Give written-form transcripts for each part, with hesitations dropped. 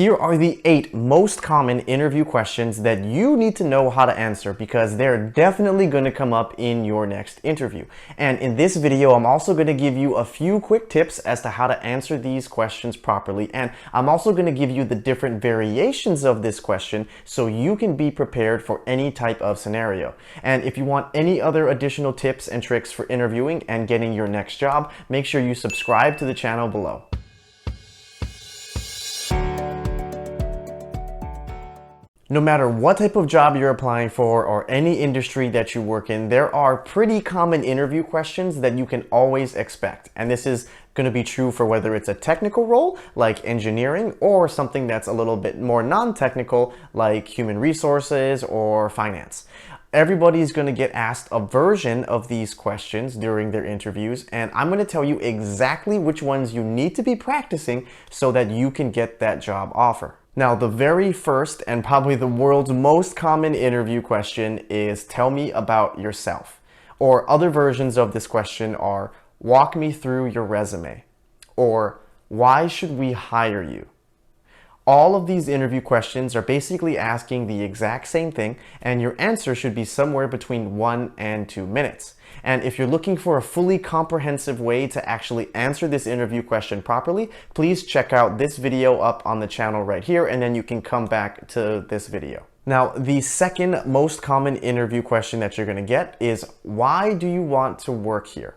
Here are the 8 most common interview questions that you need to know how to answer because they're definitely going to come up in your next interview. And in this video, I'm also going to give you a few quick tips as to how to answer these questions properly. And I'm also going to give you the different variations of this question so you can be prepared for any type of scenario. And if you want any other additional tips and tricks for interviewing and getting your next job, make sure you subscribe to the channel below. No matter what type of job you're applying for or any industry that you work in, there are pretty common interview questions that you can always expect. And this is going to be true for whether it's a technical role like engineering or something that's a little bit more non-technical like human resources or finance. Everybody's going to get asked a version of these questions during their interviews, and I'm going to tell you exactly which ones you need to be practicing so that you can get that job offer. Now, the very first and probably the world's most common interview question is tell me about yourself. Or other versions of this question are walk me through your resume or why should we hire you? All of these interview questions are basically asking the exact same thing, and your answer should be somewhere between 1 and 2 minutes. And if you're looking for a fully comprehensive way to actually answer this interview question properly, please check out this video up on the channel right here, and then you can come back to this video. Now, the second most common interview question that you're going to get is, why do you want to work here?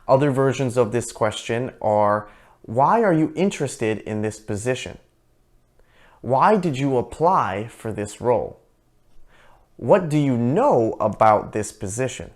Other versions of this question are, why are you interested in this position? Why did you apply for this role? What do you know about this position?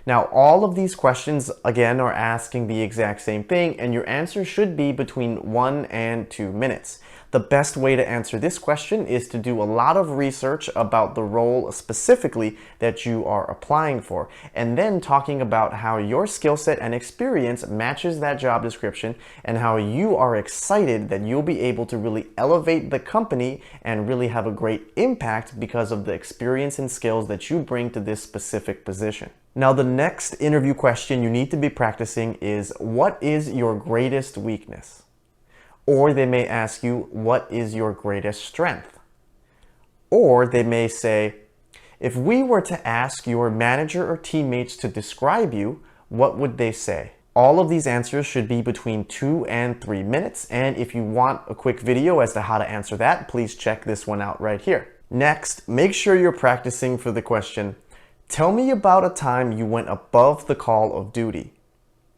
Now, all of these questions, again, are asking the exact same thing, and your answer should be between 1 and 2 minutes. The best way to answer this question is to do a lot of research about the role specifically that you are applying for, and then talking about how your skill set and experience matches that job description and how you are excited that you'll be able to really elevate the company and really have a great impact because of the experience and skills that you bring to this specific position. Now, the next interview question you need to be practicing is, what is your greatest weakness? Or they may ask you, what is your greatest strength? Or they may say, if we were to ask your manager or teammates to describe you, what would they say? All of these answers should be between 2 and 3 minutes. And if you want a quick video as to how to answer that, please check this one out right here. Next, make sure you're practicing for the question, tell me about a time you went above the call of duty.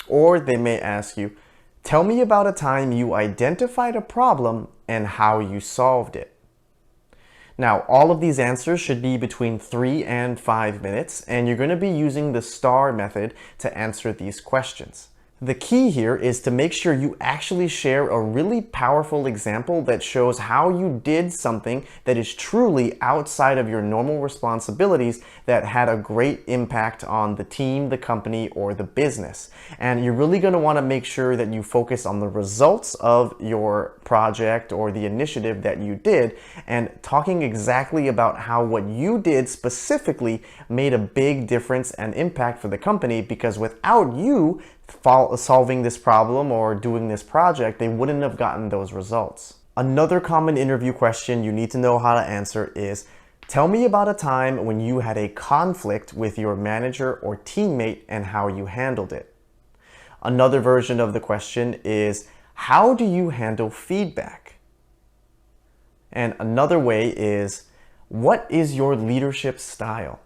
Or they may ask you, tell me about a time you identified a problem and how you solved it. Now, all of these answers should be between 3 and 5 minutes, and you're going to be using the STAR method to answer these questions. The key here is to make sure you actually share a really powerful example that shows how you did something that is truly outside of your normal responsibilities that had a great impact on the team, the company, or the business. And you're really going to want to make sure that you focus on the results of your project or the initiative that you did, and talking exactly about how what you did specifically made a big difference and impact for the company, because without you solving this problem or doing this project, they wouldn't have gotten those results. Another common interview question you need to know how to answer is, tell me about a time when you had a conflict with your manager or teammate and how you handled it. Another version of the question is, how do you handle feedback? And another way is, what is your leadership style?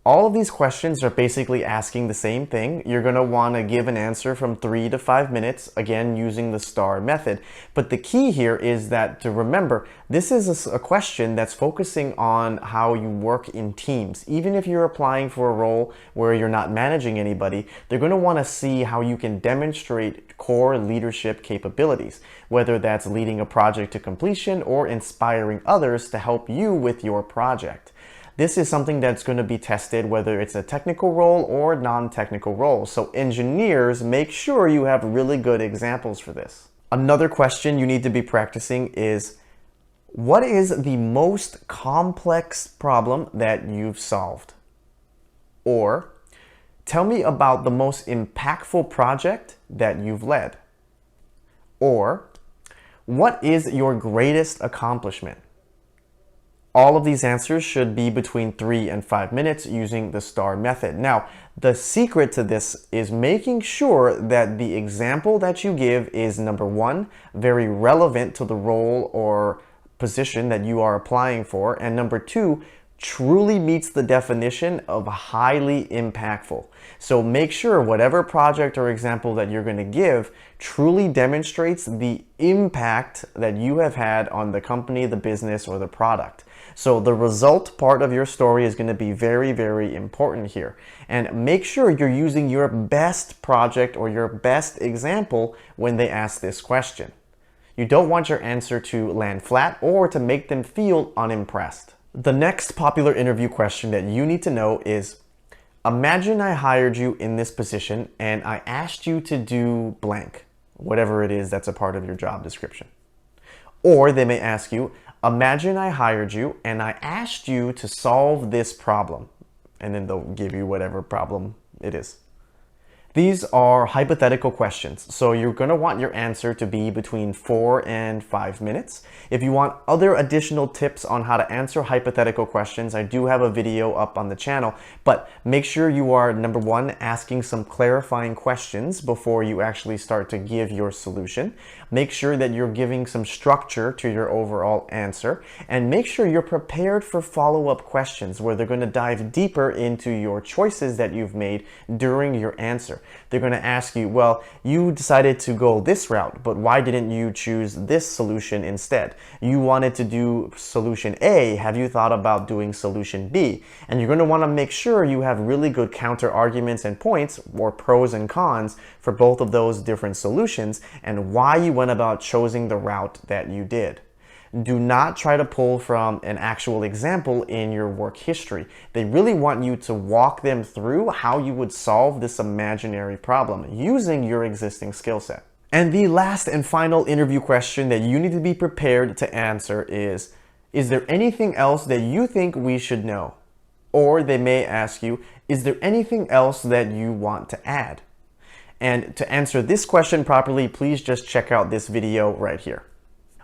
All of these questions are basically asking the same thing. You're going to want to give an answer from 3 to 5 minutes, again using the STAR method. But the key here is that to remember, this is a question that's focusing on how you work in teams. Even if you're applying for a role where you're not managing anybody, they're going to want to see how you can demonstrate core leadership capabilities, whether that's leading a project to completion or inspiring others to help you with your project. This is something that's going to be tested whether it's a technical role or non-technical role. So engineers, make sure you have really good examples for this. Another question you need to be practicing is, what is the most complex problem that you've solved? Or, tell me about the most impactful project that you've led. Or, What is your greatest accomplishment? All of these answers should be between 3 and 5 minutes using the STAR method. Now, the secret to this is making sure that the example that you give is, number one, very relevant to the role or position that you are applying for, and number two, truly meets the definition of highly impactful. So make sure whatever project or example that you're going to give truly demonstrates the impact that you have had on the company, the business, or the product. So the result part of your story is going to be very, very important here. And make sure you're using your best project or your best example when they ask this question. You don't want your answer to land flat or to make them feel unimpressed. The next popular interview question that you need to know is, imagine I hired you in this position and I asked you to do blank, whatever it is that's a part of your job description. Or they may ask you, imagine I hired you and I asked you to solve this problem. And then they'll give you whatever problem it is. These are hypothetical questions, so you're going to want your answer to be between 4 and 5 minutes. If you want other additional tips on how to answer hypothetical questions, I do have a video up on the channel, but make sure you are, number one, asking some clarifying questions before you actually start to give your solution. Make sure that you're giving some structure to your overall answer, and make sure you're prepared for follow-up questions where they're going to dive deeper into your choices that you've made during your answer. They're going to ask you, well, you decided to go this route, but why didn't you choose this solution instead? You wanted to do solution A. Have you thought about doing solution B? And you're going to want to make sure you have really good counter arguments and points, or pros and cons, for both of those different solutions and why you went about choosing the route that you did. Do not try to pull from an actual example in your work history. They really want you to walk them through how you would solve this imaginary problem using your existing skill set. And the last and final interview question that you need to be prepared to answer is there anything else that you think we should know? Or they may ask you, is there anything else that you want to add? And to answer this question properly, please just check out this video right here.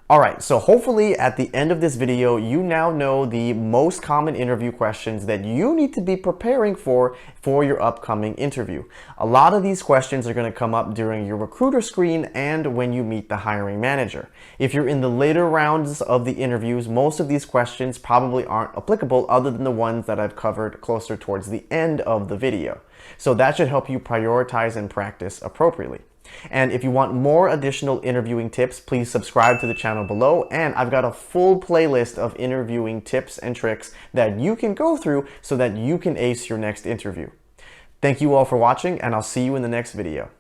Alright, so hopefully at the end of this video, you now know the most common interview questions that you need to be preparing for your upcoming interview. A lot of these questions are going to come up during your recruiter screen and when you meet the hiring manager. If you're in the later rounds of the interviews, most of these questions probably aren't applicable other than the ones that I've covered closer towards the end of the video. So that should help you prioritize and practice appropriately. And if you want more additional interviewing tips, please subscribe to the channel below, and I've got a full playlist of interviewing tips and tricks that you can go through so that you can ace your next interview. Thank you all for watching, and I'll see you in the next video.